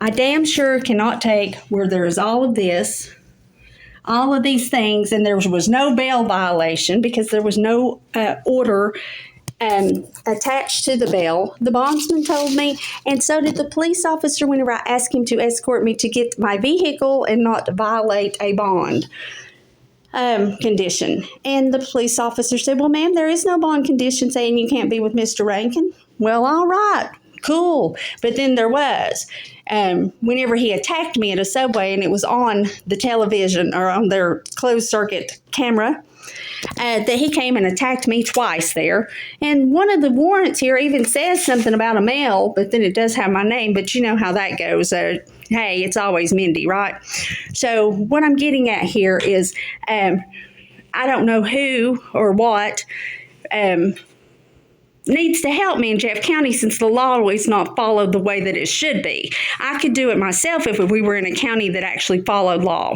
I damn sure cannot take where there is all of this, all of these things, and there was no bail violation because there was no order attached to the bail. The bondsman told me, and so did the police officer whenever I asked him to escort me to get my vehicle and not to violate a bond condition. And the police officer said, well, ma'am, there is no bond condition saying you can't be with Mr. Rankin. Well, all right, cool. But then there was. Whenever he attacked me at a Subway, and it was on the television or on their closed circuit camera, that he came and attacked me twice there. And one of the warrants here even says something about a male, but then it does have my name, but you know how that goes. Hey, it's always Mendy, right? So what I'm getting at here is I don't know who or what needs to help me in Jeff County since the law is not followed the way that it should be. I could do it myself if we were in a county that actually followed law.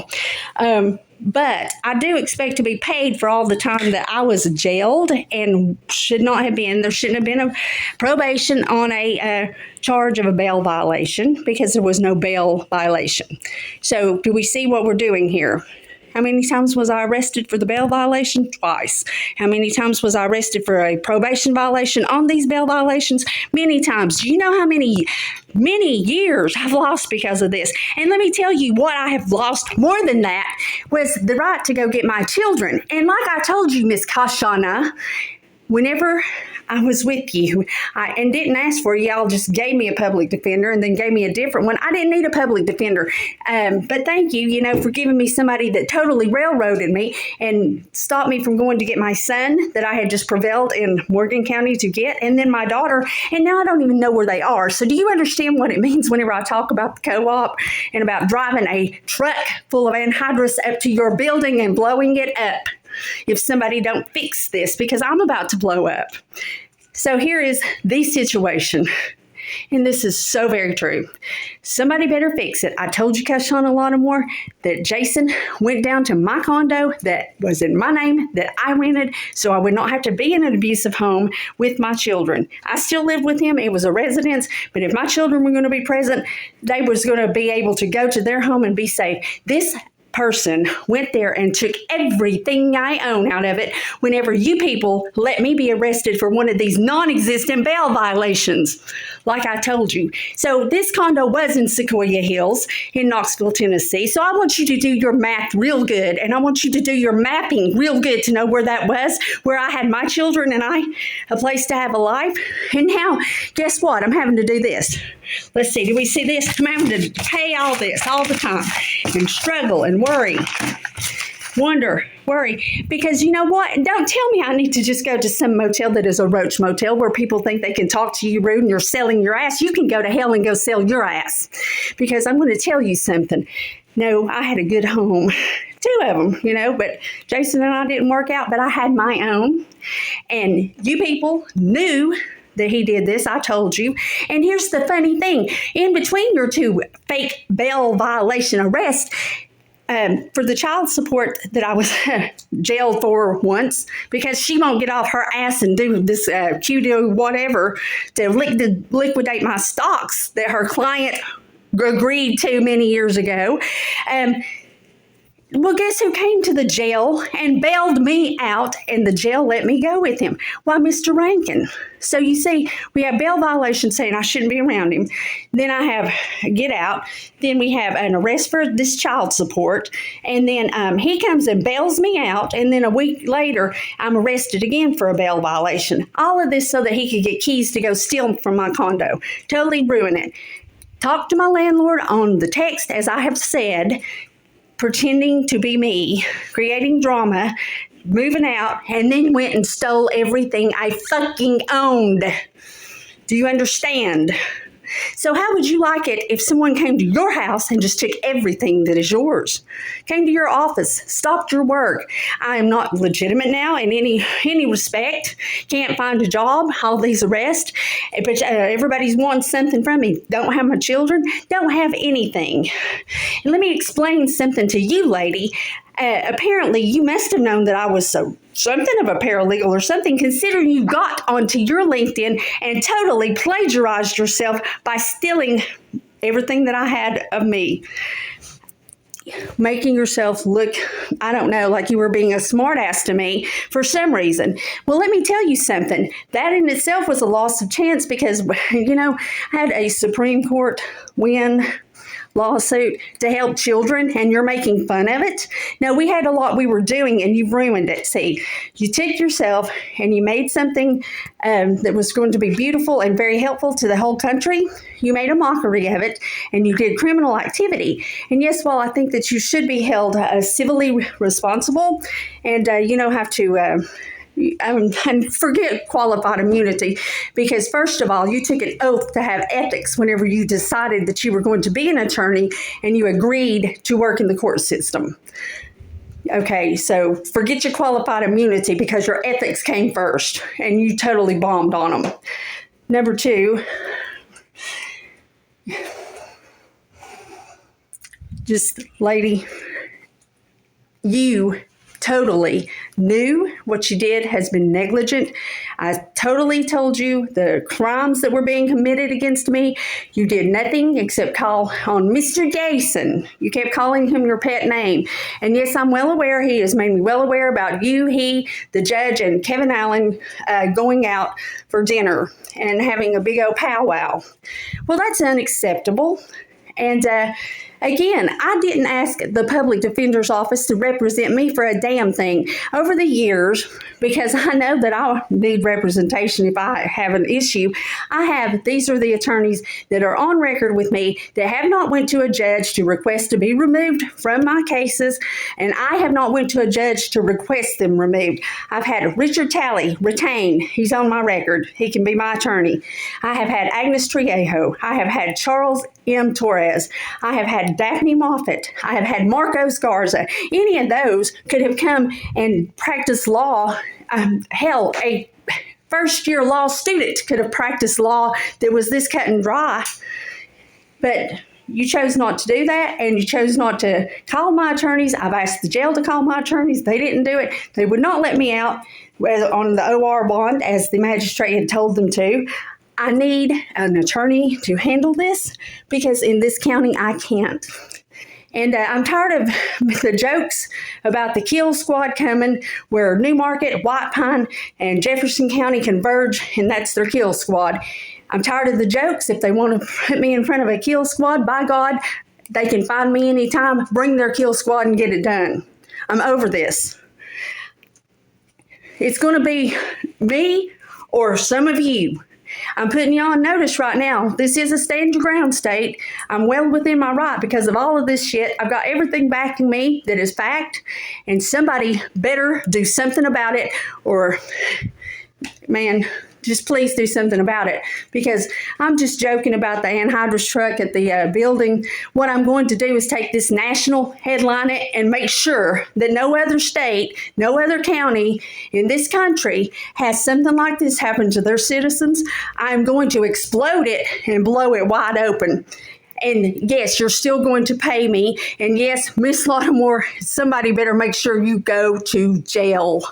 But I do expect to be paid for all the time that I was jailed and should not have been. There shouldn't have been a probation on a charge of a bail violation because there was no bail violation. So do we see what we're doing here? How many times was I arrested for the bail violation? Twice. How many times was I arrested for a probation violation on these bail violations? Many times. Do you know how many years I've lost because of this? And let me tell you what I have lost more than that was the right to go get my children. And like I told you, Miss Kashana, whenever I was with you and didn't ask for you, y'all just gave me a public defender and then gave me a different one. I didn't need a public defender. But thank you, for giving me somebody that totally railroaded me and stopped me from going to get my son that I had just prevailed in Morgan County to get, and then my daughter. And now I don't even know where they are. So do you understand what it means whenever I talk about the co-op and about driving a truck full of anhydrous up to your building and blowing it up? If somebody don't fix this, because I'm about to blow up. So here is the situation. And this is so very true. Somebody better fix it. I told you, Kashana Lattimore, that Jason went down to my condo that was in my name, that I rented, so I would not have to be in an abusive home with my children. I still lived with him. It was a residence, but if my children were going to be present, they was going to be able to go to their home and be safe. This person went there and took everything I own out of it whenever you people let me be arrested for one of these non-existent bail violations, like I told you. So this condo was in Sequoia Hills in Knoxville, Tennessee. So I want you to do your math real good, and I want you to do your mapping real good to know where that was, where I had my children and I a place to have a life. And now, guess what? I'm having to do this. Let's see, do we see this? I'm having to pay all this all the time and struggle and worry, worry. Because you know what? Don't tell me I need to just go to some motel that is a roach motel where people think they can talk to you rude and you're selling your ass. You can go to hell and go sell your ass. Because I'm going to tell you something. No, I had a good home. 2 of them, but Jason and I didn't work out, but I had my own. And you people knew that he did this. I told you. And here's the funny thing. In between your 2 fake bail violation arrests, for the child support that I was jailed for once, because she won't get off her ass and do this QDO whatever to liquidate my stocks that her client agreed to many years ago. Well, guess who came to the jail and bailed me out, and the jail let me go with him? Why, Mr. Rankin. So you see, we have bail violations saying I shouldn't be around him. Then I have get out. Then we have an arrest for this child support. And then he comes and bails me out. And then a week later, I'm arrested again for a bail violation. All of this so that he could get keys to go steal from my condo. Totally ruin it. Talk to my landlord on the text, as I have said, pretending to be me, creating drama, moving out, and then went and stole everything I fucking owned. Do you understand? So how would you like it if someone came to your house and just took everything that is yours? Came to your office, stopped your work. I am not legitimate now in any respect. Can't find a job, all these arrests. But everybody's wanting something from me. Don't have my children. Don't have anything. And let me explain something to you, lady. Apparently, you must have known that I was something of a paralegal or something, considering you got onto your LinkedIn and totally plagiarized yourself by stealing everything that I had of me, making yourself look, I don't know, like you were being a smartass to me for some reason. Well, let me tell you something. That in itself was a loss of chance because, I had a Supreme Court win lawsuit to help children, and you're making fun of it. No, we had a lot we were doing, and you've ruined it. See, you took yourself and you made something that was going to be beautiful and very helpful to the whole country. You made a mockery of it, and you did criminal activity. And yes, while I think that you should be held civilly responsible and, have to... and forget qualified immunity, because first of all, you took an oath to have ethics whenever you decided that you were going to be an attorney and you agreed to work in the court system. Okay, so forget your qualified immunity because your ethics came first and you totally bombed on them. Number two, just lady, you totally knew what you did has been negligent. I totally told you the crimes that were being committed against me. You did nothing except call on Mr. Jason. You kept calling him your pet name. And yes, I'm well aware. He has made me well aware about you, he, the judge, and Kevin Allen going out for dinner and having a big old powwow. Well, that's unacceptable. And again, I didn't ask the public defender's office to represent me for a damn thing over the years, because I know that I'll need representation if I have an issue. These are the attorneys that are on record with me that have not went to a judge to request to be removed from my cases, and I have not went to a judge to request them removed. I've had Richard Talley retained. He's on my record. He can be my attorney. I have had Agnes Triejo. I have had Charles M. Torres. I have had Daphne Moffett. I have had Marcos Garza. Any of those could have come and practiced law. Hell, a first-year law student could have practiced law that was this cut and dry. But you chose not to do that, and you chose not to call my attorneys. I've asked the jail to call my attorneys. They didn't do it. They would not let me out on the OR bond as the magistrate had told them to. I need an attorney to handle this because in this county I can't. And I'm tired of the jokes about the kill squad coming where Newmarket, White Pine, and Jefferson County converge, and that's their kill squad. I'm tired of the jokes. If they want to put me in front of a kill squad, by God, they can find me anytime, bring their kill squad and get it done. I'm over this. It's going to be me or some of you. I'm putting you on notice right now. This is a stand your ground state. I'm well within my right because of all of this shit. I've got everything backing me that is fact, and somebody better do something about it, or, man, just please do something about it, because I'm just joking about the anhydrous truck at the building. What I'm going to do is take this national, headline it, and make sure that no other state, no other county in this country has something like this happen to their citizens. I'm going to explode it and blow it wide open. And yes, you're still going to pay me. And yes, Miss Lattimore, somebody better make sure you go to jail.